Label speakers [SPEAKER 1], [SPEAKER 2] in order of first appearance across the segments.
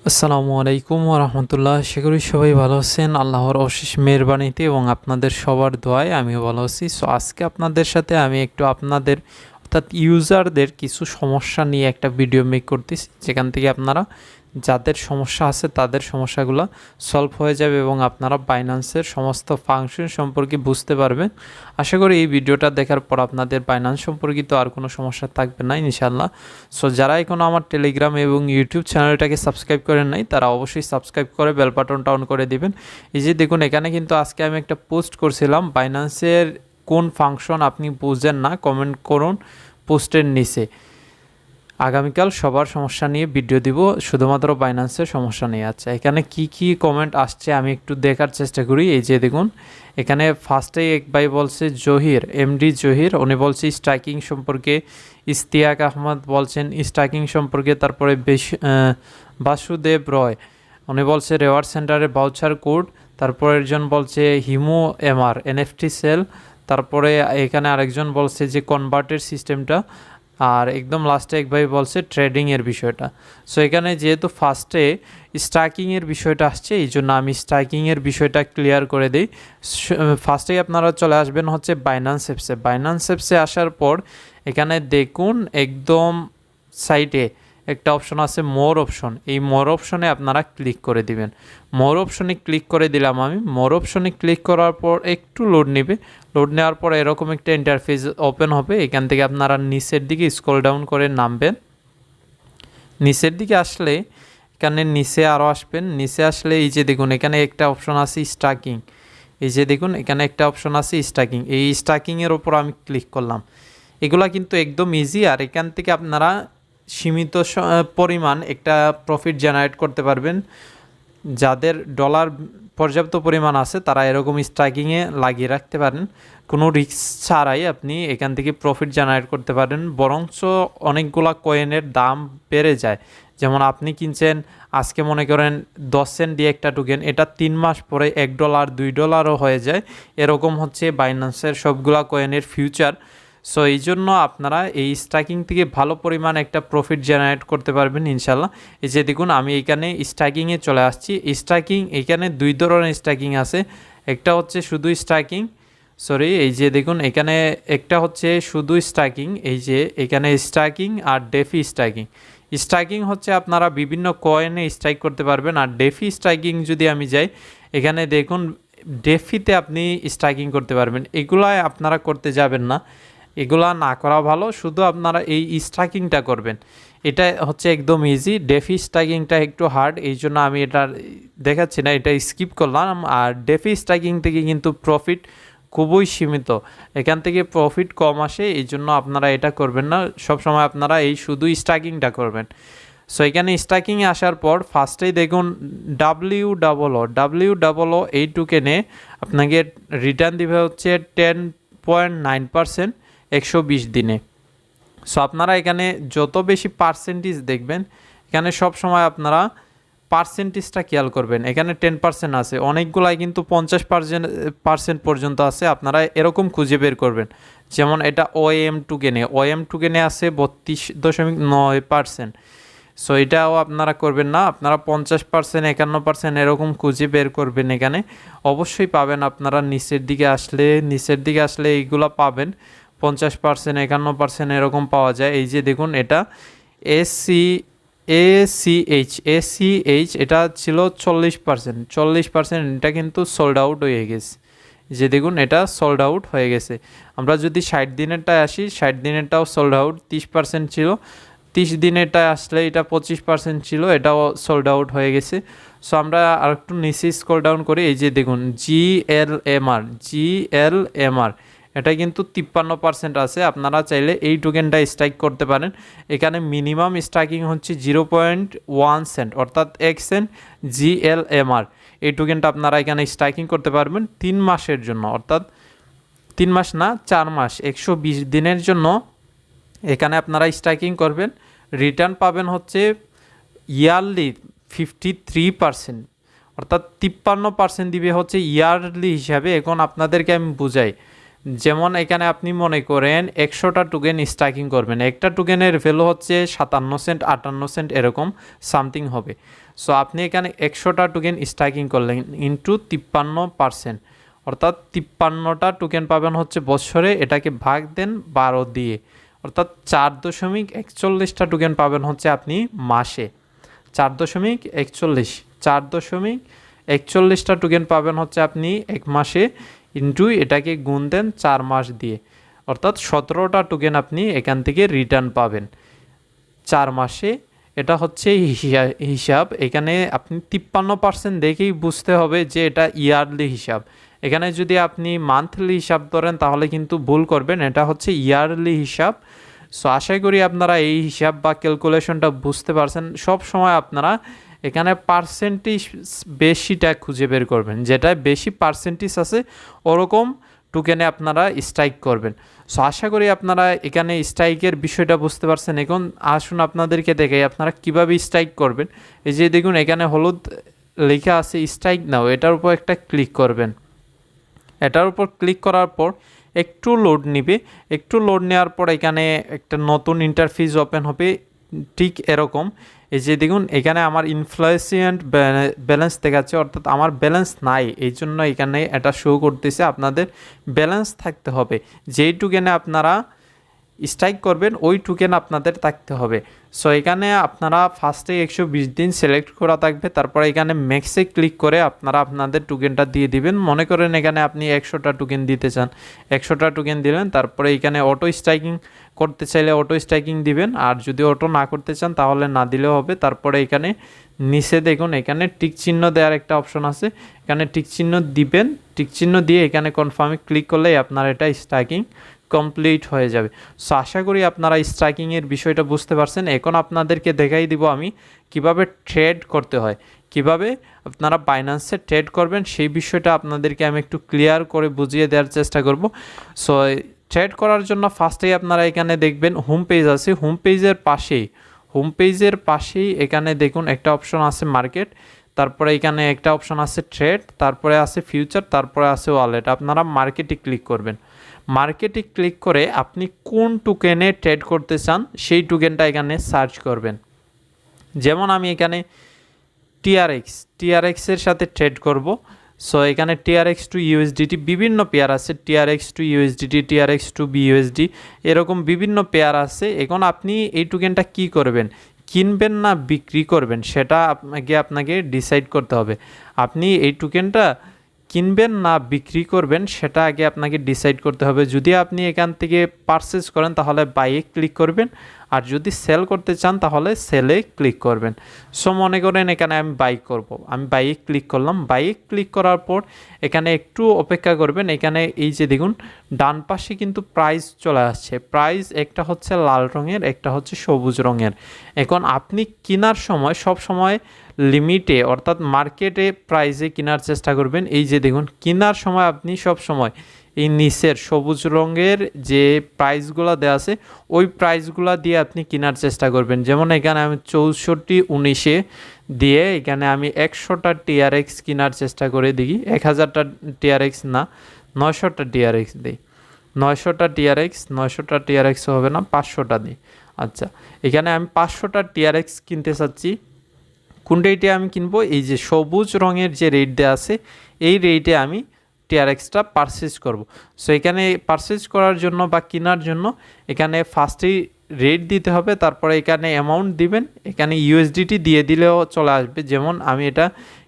[SPEAKER 1] আসসালামু আলাইকুম ওয়া রাহমাতুল্লাহ। আশা করি সবাই ভালো আছেন আল্লাহর অশেষ মেহেরবানিতে এবং আপনাদের সবার দোয়ায় আমিও ভালো আছি। সো আজকে আপনাদের সাথে আমি একটু আপনাদের অর্থাৎ ইউজারদের কিছু সমস্যা নিয়ে একটা ভিডিও মেক করতেছি, যেখান থেকে আপনারা যাদের সমস্যা আছে তাদের সমস্যাগুলো সলভ হয়ে যাবে এবং আপনারা বাইন্যান্সের সমস্ত ফাংশন সম্পর্কে বুঝতে পারবেন। আশা করি এই ভিডিওটা দেখার পর আপনাদের বাইন্যান্স সম্পর্কিত আর কোনো সমস্যা থাকবে না ইনশাআল্লাহ। সো যারা এখনও আমার টেলিগ্রাম এবং ইউটিউব চ্যানেলটাকে সাবস্ক্রাইব করেন নাই তারা অবশ্যই সাবস্ক্রাইব করে বেল বাটনটা অন করে দিবেন। এই যে দেখুন, এখানে কিন্তু আজকে আমি একটা পোস্ট করছিলাম, বাইন্যান্সের কোন ফাংশন আপনি বুঝেন না কমেন্ট করুন পোস্টের নিচে। আগামীকাল সবার সমস্যা নিয়ে ভিডিও দিব, শুধুমাত্র বাইন্যান্সের সমস্যা নিয়ে। আচ্ছা, এখানে কি কমেন্ট আসছে আমি একটু দেখার চেষ্টা করি। এই যে দেখুন, এখানে ফার্স্টেই এক ভাই বলছে জহির, এমডি জহির, উনি বলছে স্ট্রাইকিং সম্পর্কে। ইস্তিয়াক আহমদ বলছেন স্ট্রাইকিং সম্পর্কে। তারপরে বাসুদেব রয়, উনি বলছে রেওয়ার্ড সেন্টারে ভাউচার কোড। তারপর একজন বলছে হিমো এমআর এনএফটি সেল। তারপরে এখানে আরেকজন বলছে যে কনভার্টের সিস্টেমটা। আর একদম লাস্টে এক ভাই বলছে ট্রেডিংয়ের বিষয়টা। সো এখানে যেহেতু ফার্স্টে স্ট্রাইকিংয়ের বিষয়টা আসছে, এই জন্য আমি স্ট্রাইকিংয়ের বিষয়টা ক্লিয়ার করে দিই। ফার্স্টেই আপনারা চলে আসবেন হচ্ছে বাইন্যান্স অ্যাপসে। বাইন্যান্স অ্যাপসে আসার পর এখানে দেখুন একদম সাইটে একটা অপশন আছে মোর অপশন। এই মোর অপশনে আপনারা ক্লিক করে দিবেন। মোর অপশনে ক্লিক করে দিলাম আমি। মোর অপশনে ক্লিক করার পর একটু লোড নেবে। লোড নেওয়ার পর এরকম একটা ইন্টারফেস ওপেন হবে। এখান থেকে আপনারা নিচের দিকে স্ক্রল ডাউন করে নামবেন। নিচের দিকে আসলে এখানে নিচে আরও আসবেন। নিচে আসলে এই যে দেখুন এখানে একটা অপশন আছে স্ট্যাকিং। এই যে দেখুন এখানে একটা অপশন আছে স্ট্যাকিং। এই স্ট্যাকিংয়ের ওপর আমি ক্লিক করলাম। এগুলা কিন্তু একদম ইজি, আর এখান থেকে আপনারা সীমিত পরিমাণ একটা প্রফিট জেনারেট করতে পারবেন। যাদের ডলার পর্যাপ্ত পরিমাণ আছে তারা এরকম স্ট্রাইকিংয়ে লাগিয়ে রাখতে পারেন। কোনো রিস্ক ছাড়াই আপনি এখান থেকে প্রফিট জেনারেট করতে পারেন। বরঞ্চ অনেকগুলা কয়েনের দাম বেড়ে যায়। যেমন আপনি কিনছেন আজকে, মনে করেন 10 সেন্ট দিয়ে একটা টোকেন, এটা 3 মাস পরে $1 $2ও হয়ে যায়। এরকম হচ্ছে বাইন্যান্সের সবগুলা কয়েনের ফিউচার। সো এই জন্য আপনারা এই স্ট্রাইকিং থেকে ভালো পরিমাণ একটা প্রফিট জেনারেট করতে পারবেন ইনশাল্লাহ। এই যে দেখুন আমি এখানে স্ট্রাইকিংয়ে চলে আসছি। স্ট্রাইকিং এখানে 2 ধরনের স্ট্রাইকিং আছে। একটা হচ্ছে শুধু স্ট্রাইকিং, এই যে দেখুন এখানে একটা হচ্ছে শুধু স্ট্রাইকিং। এই যে এখানে স্ট্রাইকিং আর ডেফি স্ট্রাইকিং। স্ট্রাইকিং হচ্ছে আপনারা বিভিন্ন কয়েনে স্ট্রাইক করতে পারবেন। আর ডেফি স্ট্রাইকিং যদি আমি যাই, এখানে দেখুন ডেফিতে আপনি স্ট্রাইকিং করতে পারবেন। এগুলাই আপনারা করতে যাবেন না, এগুলা না করা ভালো। শুধু আপনারা এই স্ট্রাইকিংটা করবেন, এটা হচ্ছে একদম ইজি। ডেফি স্ট্রাইকিংটা একটু হার্ড, এই জন্য আমি এটা দেখাচ্ছি না, এটা স্কিপ করলাম। আর ডেফি স্ট্রাইকিং থেকে কিন্তু প্রফিট খুবই সীমিত, এখান থেকে প্রফিট কম আসে, এই জন্য আপনারা এটা করবেন না। সবসময় আপনারা এই শুধু স্ট্রাইকিংটা করবেন। সো এখানে স্ট্রাইকিংয়ে আসার পর ফার্স্টেই দেখুন ডাব্লিউ এই টোকেনে আপনাকে রিটার্ন দিবে হচ্ছে 10.9% 120 দিনে। সো আপনারা এখানে যত বেশি পার্সেন্টেজ দেখবেন, এখানে সব সময় আপনারা পার্সেন্টেজটা খেয়াল করবেন। এখানে 10% আছে, অনেকগুলাই কিন্তু 50% পর্যন্ত আছে। আপনারা এরকম খুঁজে বের করবেন। যেমন এটা ওএম টোকেনে আছে 32.9%। সো এটাও আপনারা করবেন না, আপনারা 50% 51% এরকম খুঁজে বের করবেন। এখানে অবশ্যই পাবেন। আপনারা নিচের দিকে আসলে এইগুলো পাবেন। 50% 51% এরকম পাওয়া যায়। এই যে দেখুন এটা এসিএইচ এটা ছিল 40%। এটা কিন্তু সোল্ড আউট হয়ে গেছে। যে দেখুন এটা সোল্ড আউট হয়ে গেছে। আমরা যদি 60 দিনেরটায় আসি, 60 দিনেরটাও সোল্ড আউট 30% ছিল। 30 দিনেরটায় আসলে এটা 25% ছিল, এটাও সোল্ড আউট হয়ে গেছে। সো আমরা আর একটু নিচে স্ক্রল ডাউন করি। এই যে দেখুন জিএলএমআর এটা কিন্তু 53% আছে। আপনারা চাইলে এই টোকেনটা স্ট্রাইক করতে পারেন। এখানে মিনিমাম স্ট্রাইকিং হচ্ছে 0.1 সেন্ট অর্থাৎ 1 সেন্ট। জিএলএমআর এই টোকেনটা আপনারা এখানে স্ট্রাইকিং করতে পারবেন 3 মাসের জন্য, অর্থাৎ 3 মাস না 4 মাস 120 দিনের জন্য এখানে আপনারা স্ট্রাইকিং করবেন। রিটার্ন পাবেন হচ্ছে ইয়ারলি 53%, অর্থাৎ 53% দিবে হচ্ছে ইয়ারলি হিসাবে। এখন আপনাদেরকে আমি বুঝাই, যেমন এখানে আপনি মনে করেন 100টা টোকেন স্ট্যাকিং করবেন, একটা টোকেনের ভ্যালু হচ্ছে 57 সেন্ট 58 সেন্ট এরকম সামথিং হবে। সো আপনি এখানে 100টা টোকেন স্ট্যাকিং করলেন ইন্টু 53%, অর্থাৎ 53টা টোকেন পাবেন হচ্ছে বছরে, এটাকে ভাগ দেন 12 দিয়ে, অর্থাৎ 4.41টা টোকেন পাবেন হচ্ছে আপনি মাসে। 4.41টা টোকেন পাবেন হচ্ছে আপনি এক মাসে, ইন্টু এটাকে গুণ দেন 4 মাস দিয়ে, অর্থাৎ 17টা টোকেন আপনি এখান থেকে রিটার্ন পাবেন 4 মাসে। এটা হচ্ছে হিসাব। এখানে আপনি 53% দেখেই বুঝতে হবে যে এটা ইয়ারলি হিসাব। এখানে যদি আপনি মান্থলি হিসাব ধরেন তাহলে কিন্তু ভুল করবেন, এটা হচ্ছে ইয়ারলি হিসাব। সো আশা করি আপনারা এই হিসাব বা ক্যালকুলেশনটা বুঝতে পারছেন। সব সময় আপনারা এখানে পার্সেন্টেজ বেশিটা খুঁজে বের করবেন, যেটা বেশি পার্সেন্টেজ আছে ওরকম টোকেনে আপনারা স্ট্রাইক করবেন। সো আশা করি আপনারা এখানে স্ট্রাইকের বিষয়টা বুঝতে পারছেন। এখন আসুন আপনাদেরকে দেখাই আপনারা কিভাবে স্ট্রাইক করবেন। এই যে দেখুন এখানে হলুদ লেখা আছে স্ট্রাইক নাও, এটার উপর একটা ক্লিক করবেন। এটার উপর ক্লিক করার পর একটু লোড নিবে, একটু লোড নেওয়ার পর এখানে একটা নতুন ইন্টারফেস ওপেন হবে, ঠিক এরকম। এই যে দেখুন এখানে আমার ইনফ্লুয়েন্সিয়েন্ট ব্যালেন্স দেখাচ্ছে, অর্থাৎ আমার ব্যালেন্স নাই, এই জন্য এখানে এটা শো করতেছে। আপনাদের ব্যালেন্স থাকতে হবে, যেই টোকেনে আপনারা স্ট্রাইক করবেন ওই টোকেন আপনাদের থাকতে হবে। সো এখানে আপনারা ফার্স্টে 120 দিন সিলেক্ট করা থাকবে, তারপরে এখানে ম্যাক্সে ক্লিক করে আপনারা আপনাদের টোকেনটা দিয়ে দিবেন। মনে করেন এখানে আপনি 100টা টোকেন দিতে চান, 100টা টোকেন দিলেন, তারপরে এখানে অটো স্ট্রাইকিং করতে চাইলে অটো স্ট্রাইকিং দিবেন, আর যদি অটো না করতে চান তাহলে না দিলেও হবে। তারপরে এখানে নিচে দেখুন এখানে টিক চিহ্ন দেওয়ার একটা অপশন আছে, এখানে টিক চিহ্ন দিবেন, টিক চিহ্ন দিয়ে এখানে কনফার্মে ক্লিক করলেই আপনার এটা স্ট্রাইকিং কমপ্লিট হয়ে যাবে। সো আশা করি আপনারা স্ট্রাইকিংয়ের বিষয়টা বুঝতে পারছেন। এখন আপনাদেরকে দেখাই দিব আমি কিভাবে ট্রেড করতে হয়, কিভাবে আপনারা বাইন্যান্সে ট্রেড করবেন, সেই বিষয়টা আপনাদেরকে আমি একটু ক্লিয়ার করে বুঝিয়ে দেওয়ার চেষ্টা করব। সো ট্রেড করার জন্য ফার্স্টেই আপনারা এখানে দেখবেন হোম পেজ আছে, হোম পেজের পাশেই এখানে দেখুন একটা অপশন আছে মার্কেট, তারপরে এখানে একটা অপশন আছে ট্রেড, তারপরে আছে ফিউচার, তারপরে আছে ওয়ালেট। আপনারা মার্কেটে ক্লিক করবেন। মার্কেটে ক্লিক করে আপনি কোন টোকেনে ট্রেড করতে চান সেই টোকেনটা এখানে সার্চ করবেন। যেমন আমি এখানে টিআরএক্সের সাথে ট্রেড করব। সো এখানে টিআরএক্স টু ইউএসডিটি বিভিন্ন পেয়ার আছে, TRX to USDT, TRX to BUSD, এরকম বিভিন্ন পেয়ার আছে। এখন আপনি এই টোকেনটা কি করবেন, কিনবেন না বিক্রি করবেন, সেটা আপনাকে ডিসাইড করতে হবে। আপনি এই টোকেনটা কিনবেন না বিক্রি করবেন সেটা আগে আপনাকে ডিসাইড করতে হবে। যদি আপনি এখান থেকে পারচেজ করেন তাহলে বাইয়ে ক্লিক করবেন, আর যদি সেল করতে চান তাহলে সেলে ক্লিক করবেন। সো মনে করেন এখানে আমি বাই করব, আমি বাইয়ে ক্লিক করলাম। বাইয়ে ক্লিক করার পর এখানে একটু অপেক্ষা করবেন। এখানে এই যে দেখুন ডান পাশে কিন্তু প্রাইস চলে আসছে, প্রাইস একটা হচ্ছে লাল রঙের, একটা হচ্ছে সবুজ রঙের। এখন আপনি কেনার সময় সব সময় লিমিটে অর্থাৎ মার্কেটে প্রাইসে কেনার চেষ্টা করবেন। এই যে দেখুন কেনার সময় আপনি সব সময় এই নিচের সবুজ রঙের যে প্রাইসগুলো দেওয়া আছে ওই প্রাইসগুলো দিয়ে আপনি কেনার চেষ্টা করবেন। যেমন এখানে আমি 64.19 দিয়ে এখানে আমি 100টা টিআরএক্স কেনার চেষ্টা করে দেখি, 1000টা টিআরএক্স না 900টা টিআরএক্স দিই, 900টা টিআরএক্স হবে না, 500টা দিই। আচ্ছা, এখানে আমি 500টা টিআরএক্স কিনতে চাচ্ছি। কোন রেটে আমি কিনবো, এই যে সবুজ রঙের যে রেট দেওয়া আছে এই রেটে আমি টিআরএক্সটা পারচেজ করব। সো এখানে পারচেজ করার জন্য বা কেনার জন্য এখানে ফার্স্টেই রেট দিতে হবে, তারপরে এখানে অ্যামাউন্ট দিবেন, এখানে ইউএসডিটি দিয়ে দিলেও চলে আসবে। যেমন আমি এটা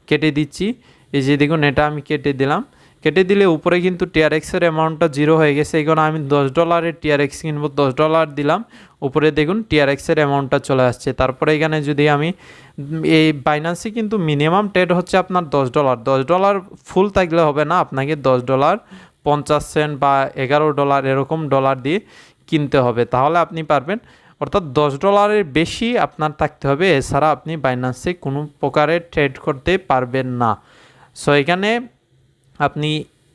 [SPEAKER 1] কেটে দিচ্ছি, এই যে দেখুন এটা আমি কেটে দিলাম, কেটে দিলে উপরে কিন্তু টিআরএক্সের অ্যামাউন্টটা জিরো হয়ে গেছে। এখন আমি $10 টিআরএক্স কিনবো, $10 দিলাম, উপরে দেখুন টিআরএক্সের অ্যামাউন্টটা চলে আসছে। তারপরে এখানে যদি আমি এই বাইন্যান্সে কিন্তু মিনিমাম ট্রেড হচ্ছে আপনার $10, $10 ফুল থাকলে হবে না, আপনাকে $10 50 সেন্ট বা $11 এরকম ডলার দিয়ে কিনতে হবে, তাহলে আপনি পারবেন। অর্থাৎ $10 বেশি আপনার থাকতে হবে, এছাড়া আপনি বাইন্যান্সে কোনো প্রকারে ট্রেড করতে পারবেন না। সো এখানে আপনি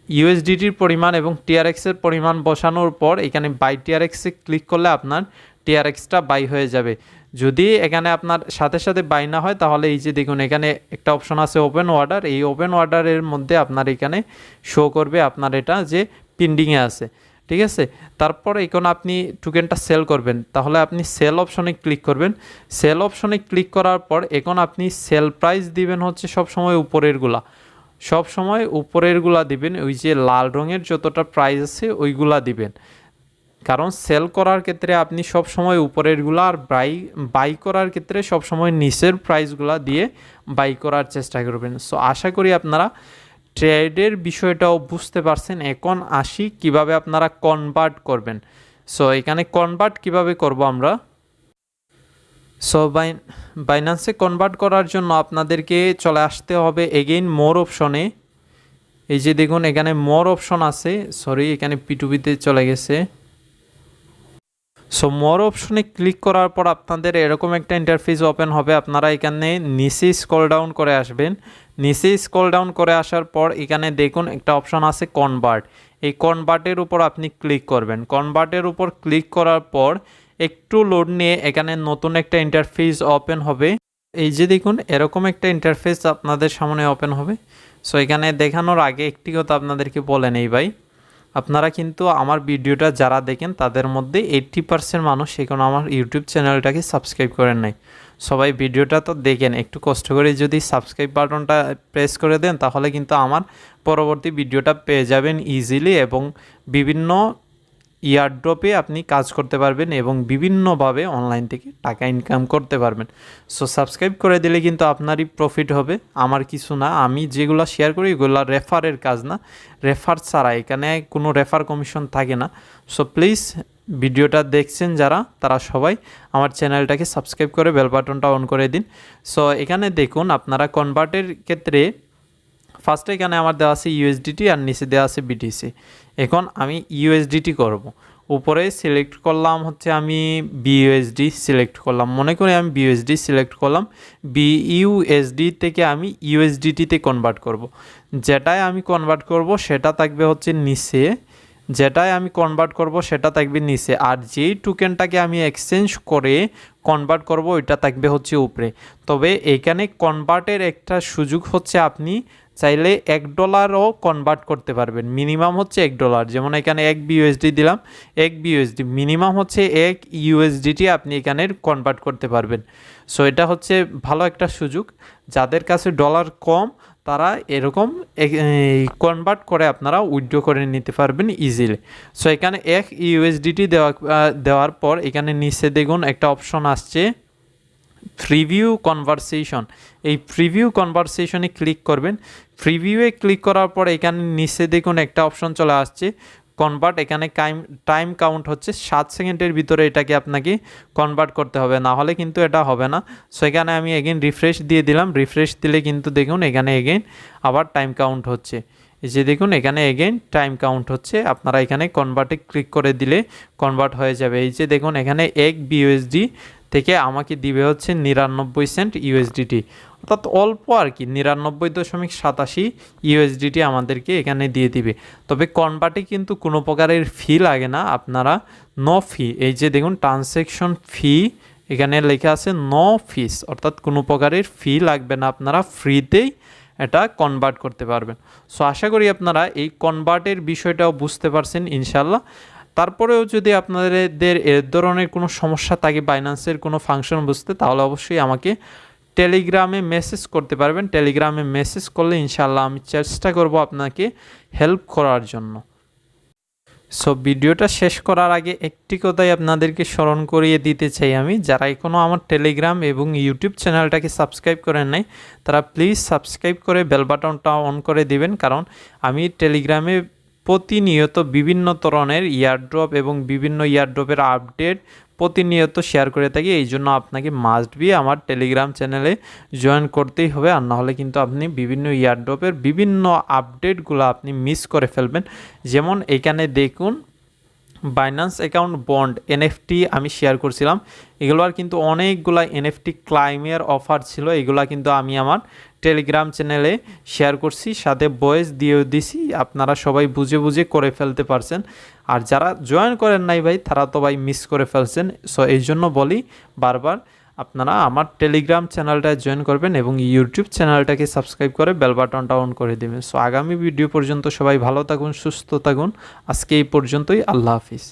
[SPEAKER 1] ইউএসডিটির পরিমাণ এবং টিআরএক্সের পরিমাণ বসানোর পর এখানে বাই টিআরএক্সে ক্লিক করলে আপনার টিআরএক্সটা বাই হয়ে যাবে। যদি এখানে আপনার সাথে সাথে বাই না হয় তাহলে এই যে দেখুন এখানে একটা অপশন আছে ওপেন অর্ডার, এই ওপেন অর্ডারের মধ্যে আপনার এখানে শো করবে আপনার এটা যে পেন্ডিংয়ে আছে, ঠিক আছে। তারপর এখন আপনি টোকেনটা সেল করবেন, তাহলে আপনি সেল অপশনে ক্লিক করবেন। সেল অপশনে ক্লিক করার পর এখন আপনি সেল প্রাইস দিবেন হচ্ছে সবসময় উপরেরগুলা, সবসময় উপরেরগুলা দিবেন, ওই যে লাল রঙের যতটা প্রাইস আছে ওইগুলা দিবেন। কারণ সেল করার ক্ষেত্রে আপনি সব সময় উপরেরগুলো আর বাই করার ক্ষেত্রে সব সময় নিচের প্রাইসগুলো দিয়ে বাই করার চেষ্টা করবেন। সো আশা করি আপনারা ট্রেডের বিষয়টাও বুঝতে পারছেন। এখন আসি কিভাবে আপনারা কনভার্ট করবেন। সো এখানে কনভার্ট কিভাবে করব আমরা। সো বাইন্যান্সে কনভার্ট করার জন্য আপনাদেরকে চলে আসতে হবে এগেইন মোর অপশনে। এই যে দেখুন এখানে মোর অপশন আছে, সরি এখানে পিটুপিতে চলে গেছে। সো মোর অপশনে ক্লিক করার পর আপনাদের এরকম একটা ইন্টারফেস ওপেন হবে। আপনারা এখানে নিচে স্ক্রল ডাউন করে আসবেন। নিচে স্ক্রল ডাউন করে আসার পর এখানে দেখুন একটা অপশন আছে কনভার্ট। এই কনভার্টের উপর আপনি ক্লিক করবেন। কনভার্টের উপর ক্লিক করার পর একটু লোড নিয়ে এখানে নতুন একটা ইন্টারফেস ওপেন হবে। এই যে দেখুন এরকম একটা ইন্টারফেস আপনাদের সামনে ওপেন হবে। সো এখানে দেখানোর আগে একটি কথা আপনাদেরকে বলে নেই ভাই, আপনারা কিন্তু আমার ভিডিওটা যারা দেখেন তাদের মধ্যে 80% মানুষ এখনো আমার ইউটিউব চ্যানেলটাকে সাবস্ক্রাইব করেন নাই। সবাই ভিডিওটা তো দেখেন, একটু কষ্ট করে যদি সাবস্ক্রাইব বাটনটা প্রেস করে দেন তাহলে কিন্তু আমার পরবর্তী ভিডিওটা পেয়ে যাবেন ইজিলি, এবং বিভিন্ন ইয়ারড্রপে আপনি কাজ করতে পারবেন এবং বিভিন্নভাবে অনলাইন থেকে টাকা ইনকাম করতে পারবেন। সো সাবস্ক্রাইব করে দিলে কিন্তু আপনারই প্রফিট হবে, আমার কিছু না। আমি যেগুলো শেয়ার করি এগুলো রেফারের কাজ না, রেফার ছাড়া এখানে কোনো রেফার কমিশন থাকে না। সো প্লিজ ভিডিওটা দেখছেন যারা, তারা সবাই আমার চ্যানেলটাকে সাবস্ক্রাইব করে বেল বাটনটা অন করে দিন। সো এখানে দেখুন আপনারা কনভার্টের ক্ষেত্রে ফার্স্টে এখানে আমার দেওয়া আছে ইউএসডিটি আর নিচে দেওয়া আছে বিটিসি। এখন আমি ইউএসডিটি করব। উপরে সিলেক্ট করলাম হচ্ছে আমি বিইউএসডি সিলেক্ট করলাম, মনে করি আমি বিইউএসডি সিলেক্ট করলাম। বিইউএসডি থেকে আমি ইউএসডিটিতে কনভার্ট করব। যেটাই আমি কনভার্ট করব সেটা থাকবে হচ্ছে নিচে, যেটাই আমি কনভার্ট করব সেটা থাকবে নিচে, আর যেই টোকেনটাকে আমি এক্সচেঞ্জ করে কনভার্ট করব ওইটা থাকবে হচ্ছে উপরে। তবে এখানে কনভার্টের একটা সুযোগ হচ্ছে আপনি চাইলে $1ও কনভার্ট করতে পারবেন, মিনিমাম হচ্ছে $1। যেমন এখানে 1 বিইউএসডি দিলাম, 1 বিইউএসডি মিনিমাম হচ্ছে 1 ইউএসডিটি আপনি এখানে কনভার্ট করতে পারবেন। সো এটা হচ্ছে ভালো একটা সুযোগ, যাদের কাছে ডলার কম তারা এরকম কনভার্ট করে আপনারা উইথড্র করে নিতে পারবেন ইজিলি। সো এখানে 1 ইউএসডিটি দেওয়ার পর এখানে নিচে দেখুন একটা অপশন আসছে প্রিভিউ কনভারসেশন। এই প্রিভিউ কনভারসেশনে ক্লিক করবেন। প্রিভিউয়ে ক্লিক করার পর এখানে নিচে দেখুন একটা অপশন চলে আসছে কনভার্ট। এখানে টাইম কাউন্ট হচ্ছে 7 সেকেন্ডের ভিতরে এটাকে আপনাকে কনভার্ট করতে হবে, না হলে কিন্তু এটা হবে না। সো এখানে আমি এগেইন রিফ্রেশ দিয়ে দিলাম। রিফ্রেশ দিলে কিন্তু দেখুন এখানে এগেইন আবার টাইম কাউন্ট হচ্ছে। এই যে দেখুন এখানে এগেইন টাইম কাউন্ট হচ্ছে। আপনারা এখানে কনভার্টে ক্লিক করে দিলে কনভার্ট হয়ে যাবে। এই যে দেখুন এখানে 1 বিইউএসডি থেকে আমাকে দিবে হচ্ছে 99 সেন্ট ইউএসডিটি, অর্থাৎ অল্প আর কি, 99.87 ইউএসডিটি আমাদেরকে এখানে দিয়ে দিবে। তবে কনভার্টে কিন্তু কোনো প্রকারের ফি লাগে না, আপনারা নো ফি, এই যে দেখুন ট্রানজ্যাকশন ফি এখানে লেখা আছে নো ফিস, অর্থাৎ কোনো প্রকারের ফি লাগবে না, আপনারা ফ্রিতেই এটা কনভার্ট করতে পারবেন। সো আশা করি আপনারা এই কনভার্টের বিষয়টাও বুঝতে পারছেন ইনশাল্লাহ। তারপরেও যদি আপনাদের এর ধরনের কোনো সমস্যা থাকে বাইন্যান্সের কোনো ফাংশন বুঝতে, তাহলে অবশ্যই আমাকে টেলিগ্রামে মেসেজ করতে পারবেন। টেলিগ্রামে মেসেজ করলে ইনশাল্লাহ আমি চেষ্টা করব আপনাকে হেল্প করার জন্য। সো ভিডিওটা শেষ করার আগে একটি কথাই আপনাদেরকে স্মরণ করিয়ে দিতে চাই আমি, যারা এখনও আমার টেলিগ্রাম এবং ইউটিউব চ্যানেলটাকে সাবস্ক্রাইব করেন নাই তারা প্লিজ সাবস্ক্রাইব করে বেল বাটনটা অন করে দিবেন, কারণ আমি টেলিগ্রামে প্রতিনিয়ত বিভিন্ন ধরনের ইয়ারড্রপ এবং বিভিন্ন ইয়ারড্রপের আপডেট প্রতিনিয়ত শেয়ার করে থাকি। এই জন্য আপনাকে মাস্ট বি আমার টেলিগ্রাম চ্যানেলে জয়েন করতেই হবে, আর নাহলে কিন্তু আপনি বিভিন্ন ইয়ারড্রপের বিভিন্ন আপডেটগুলো আপনি মিস করে ফেলবেন। যেমন এখানে দেখুন বাইন্যান্স অ্যাকাউন্ট বন্ড এনএফটি আমি শেয়ার করছিলাম, এগুলোর কিন্তু অনেকগুলা এনএফটি ক্লাইমের অফার ছিল, এগুলা কিন্তু আমি আমার টেলিগ্রাম চ্যানেলে শেয়ার করছি, সাথে ভয়েস দিয়েও দিছি, আপনারা সবাই বুঝে বুঝে করে ফেলতে পারছেন। আর যারা জয়েন করেন নাই ভাই তারা তো ভাই মিস করে ফেলছেন। সো এই জন্য বলি বারবার আপনারা আমার টেলিগ্রাম চ্যানেলটায় জয়েন করবেন এবং ইউটিউব চ্যানেলটাকে সাবস্ক্রাইব করে বেল বাটনটা অন করে দেবেন। সো আগামী ভিডিও পর্যন্ত সবাই ভালো থাকুন, সুস্থ থাকুন। আজকে এই পর্যন্তই। আল্লাহ হাফিজ।